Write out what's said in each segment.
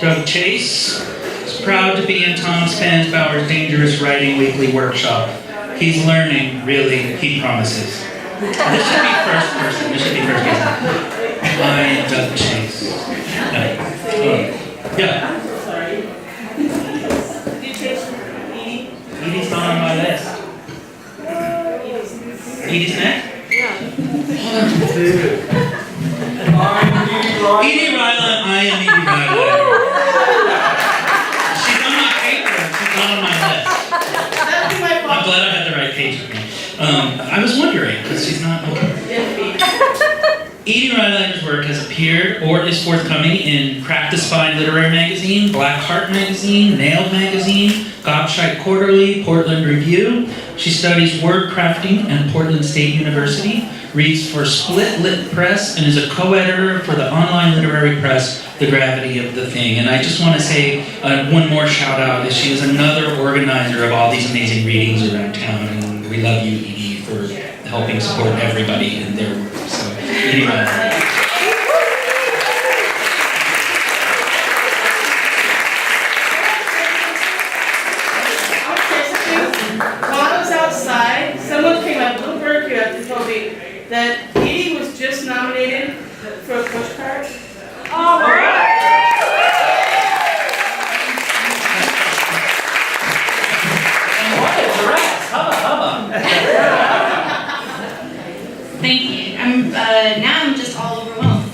Doug Chase is proud to be in Tom Spansbauer's Dangerous Writing Weekly Workshop. He's learning, really, he promises. This should be first person. I am Doug Chase. Yeah. Edie's not on my list. Edie's next? Yeah. Edie Rylander, I am Edie Rylander. She's on my paper, she's not on my list. I'm glad I had the right page with me. I was wondering, because she's not okay. Edie Rylander's work has appeared or is forthcoming in Crack the Spine Literary Magazine, Black Heart Magazine, Nailed Magazine, Gobshite Quarterly, Portland Review. She studies word crafting at Portland State University, reads for Split Lit Press, and is a co-editor for the online literary press, The Gravity of the Thing. And I just want to say one more shout out that she is another organizer of all these amazing readings around town, and we love you, Edie, for helping support everybody in their work. So, anyway. Someone came up, little bird came up and told me that Edie was just nominated for a postcard. All right. And what is the rest? Hubba. Thank you. Now I'm just all overwhelmed.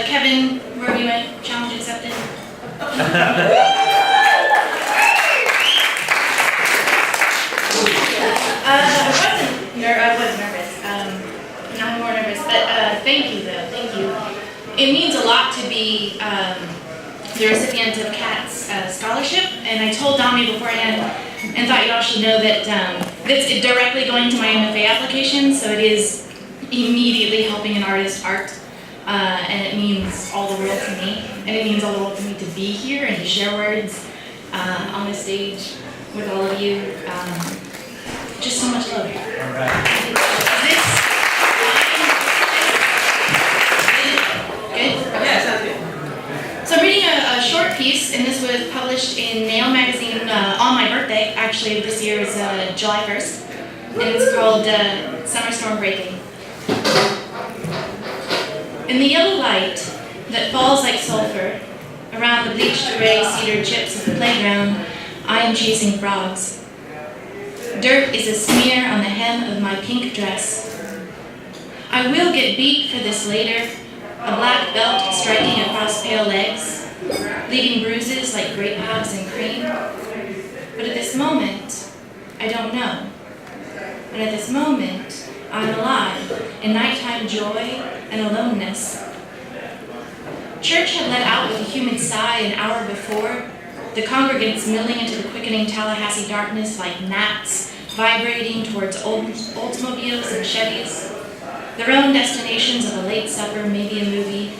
Kevin, where we went, challenge accepted. I was nervous. Now I'm more nervous, but thank you though, thank you. It means a lot to be the recipient of Kat's scholarship, and I told Dami beforehand and thought you all should know that that's directly going to my MFA application, so it is immediately helping an artist's art, and it means all the world to me, and it means all the world to me to be here and to share words on the stage with all of you. Just so much love. All right. Good? Yeah, sounds good. So I'm reading a short piece, and this was published in Nail Magazine on my birthday. Actually, this year is July 1st. And it's called Summer Storm Breaking. In the yellow light that falls like sulfur around the bleached gray cedar chips of the playground, I am chasing frogs. Dirt is a smear on the hem of my pink dress. I will get beat for this later, a black belt striking across pale legs, leaving bruises like grape halves and cream. But at this moment, I don't know. And at this moment, I'm alive in nighttime joy and aloneness. Church had let out with a human sigh an hour before, the congregants milling into the quickening Tallahassee darkness like gnats, vibrating towards Oldsmobiles and Chevys, their own destinations of a late supper, maybe a movie,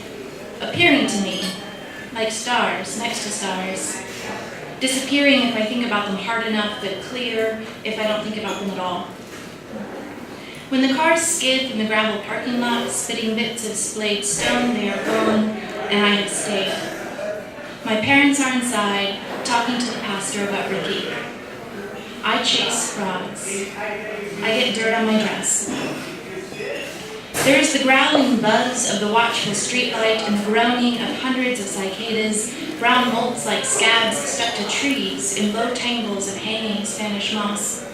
appearing to me like stars next to stars, disappearing if I think about them hard enough, but clear if I don't think about them at all. When the cars skid from the gravel parking lot, spitting bits of splayed stone, they are gone, and I have stayed. My parents are inside, talking to the pastor about Ricky. I chase frogs. I get dirt on my dress. There is the growling buzz of the watchful streetlight and the groaning of hundreds of cicadas, brown moles like scabs stuck to trees in low tangles of hanging Spanish moss.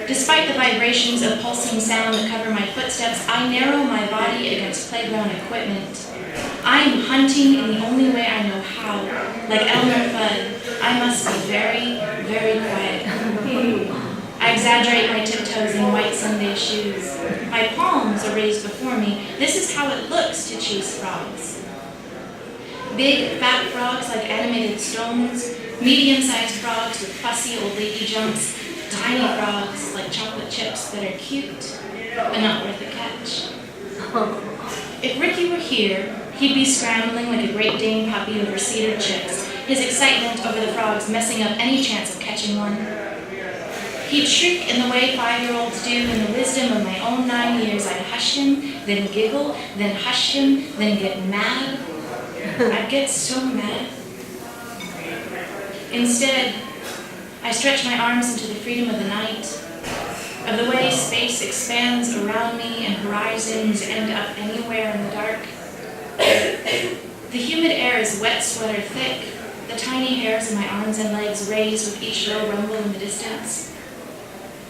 Despite the vibrations of pulsing sound that cover my footsteps, I narrow my body against playground equipment. I am hunting in the only way I know how. Like Elmer Fudd, I must be very, very quiet. I exaggerate my tiptoes in white Sunday shoes. My palms are raised before me. This is how it looks to chase frogs. Big, fat frogs like animated stones, medium-sized frogs with fussy old lady jumps, tiny frogs like chocolate chips that are cute, but not worth a catch. If Ricky were here, he'd be scrambling like a Great Dane puppy over cedar chips, his excitement over the frogs messing up any chance of catching one. He'd shriek in the way 5-year-olds do. In the wisdom of my own 9 years, I'd hush him, then giggle, then hush him, then get mad. I'd get so mad. Instead, I stretch my arms into the freedom of the night, of the way space expands around me and horizons end up anywhere in the dark. The humid air is wet sweater thick. The tiny hairs of my arms and legs raise with each low rumble in the distance.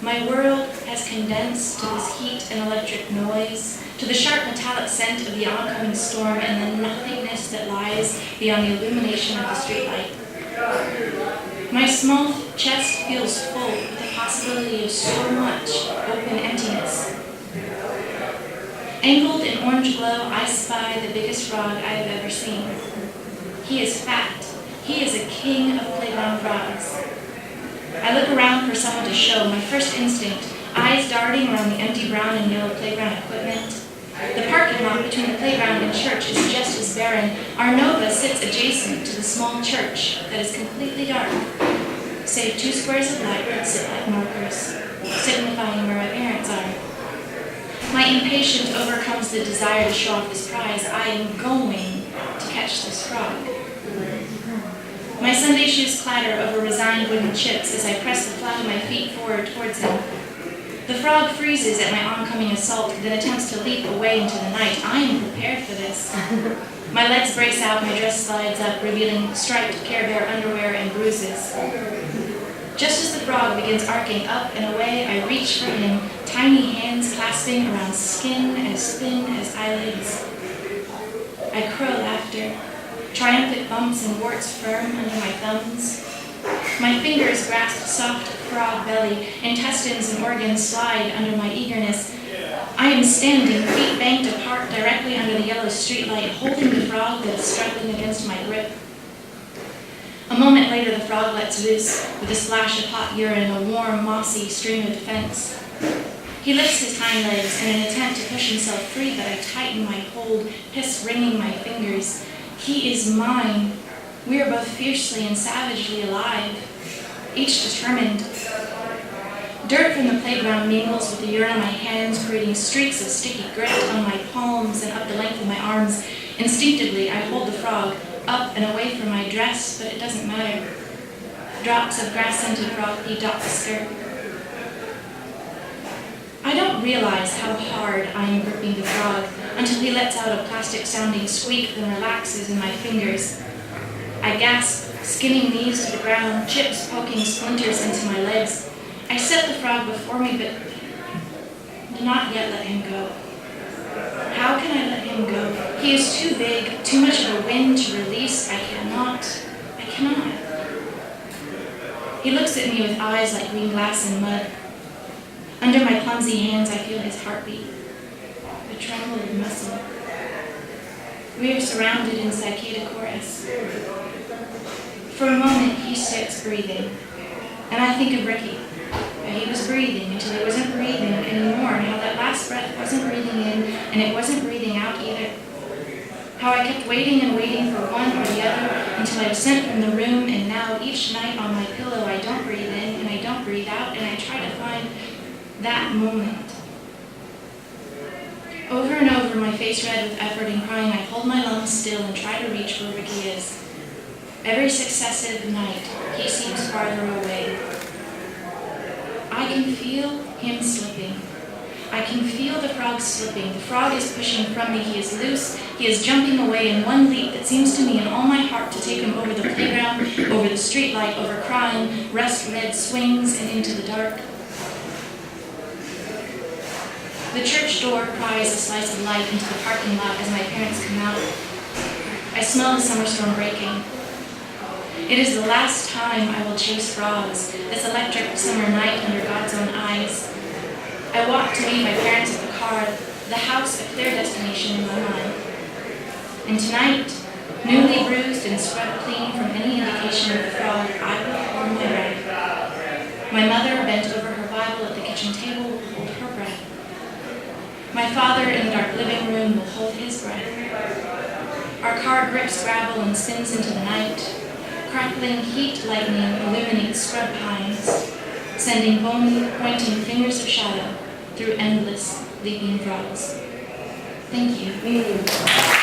My world has condensed to this heat and electric noise, to the sharp metallic scent of the oncoming storm and the nothingness that lies beyond the illumination of the streetlight. My small chest feels full with the possibility of so much open emptiness. Angled in orange glow, I spy the biggest frog I have ever seen. He is fat. He is a king of playground frogs. I look around for someone to show. My first instinct, eyes darting around the empty brown and yellow playground equipment. The parking lot between the playground and church is just as barren. Our Nova sits adjacent to the small church that is completely dark, save 2 squares of light that sit like markers, signifying where my parents are. My impatience overcomes the desire to show off this prize. I am going to catch this frog. My Sunday shoes clatter over resigned wooden chips as I press the flat of my feet forward towards him. The frog freezes at my oncoming assault, then attempts to leap away into the night. I am prepared for this. My legs brace out, my dress slides up, revealing striped Care Bear underwear and bruises. Just as the frog begins arcing up and away, I reach for him, tiny hands clasping around skin as thin as eyelids. I crow laughter, triumphant bumps and warts firm under my thumbs. My fingers grasp soft frog belly, intestines and organs slide under my eagerness. I am standing, feet banked apart directly under the yellow streetlight, holding the frog that is struggling against my grip. A moment later, the frog lets loose with a splash of hot urine, a warm, mossy stream of defense. He lifts his hind legs in an attempt to push himself free, but I tighten my hold, piss wringing my fingers. He is mine. We are both fiercely and savagely alive, each determined. Dirt from the playground mingles with the urine on my hands, creating streaks of sticky grit on my palms and up the length of my arms. Instinctively, I hold the frog up and away from my dress, but it doesn't matter. Drops of grass-scented frog pee dot the skirt. I don't realize how hard I am gripping the frog until he lets out a plastic-sounding squeak that relaxes in my fingers. I gasp, skinning knees to the ground, chips poking splinters into my legs. I set the frog before me, but do not yet let him go. How can I let him go? He is too big, too much of a wind to release. I cannot. He looks at me with eyes like green glass and mud. Under my clumsy hands, I feel his heartbeat, the tremble of muscle. We are surrounded in cicada chorus. For a moment, he sits breathing, and I think of Ricky. He was breathing until he wasn't breathing anymore, and how that last breath wasn't breathing in, and it wasn't breathing out either. How I kept waiting and waiting for one or the other until I was sent from the room, and now each night on my pillow I don't breathe in and I don't breathe out, and I try to find that moment. Over and over, my face red with effort and crying, I hold my lungs still and try to reach where Ricky is. Every successive night, he seems farther away. I can feel him slipping. I can feel the frog slipping. The frog is pushing from me. He is loose. He is jumping away in one leap that seems to me in all my heart to take him over the playground, over the streetlight, over crying, rust-red swings, and into the dark. The church door pries a slice of light into the parking lot as my parents come out. I smell the summer storm breaking. It is the last time I will chase frogs, this electric summer night under God's own eyes. I walk to meet my parents at the car, the house of their destination in my mind. And tonight, newly bruised and scrubbed clean from any indication of the frog, I will hold my breath. My mother, bent over her Bible at the kitchen table, will hold her breath. My father, in the dark living room, will hold his breath. Our car grips gravel and spins into the night. Crackling heat lightning illuminates scrub pines, sending bony, pointing fingers of shadow through endless leaping frogs. Thank you.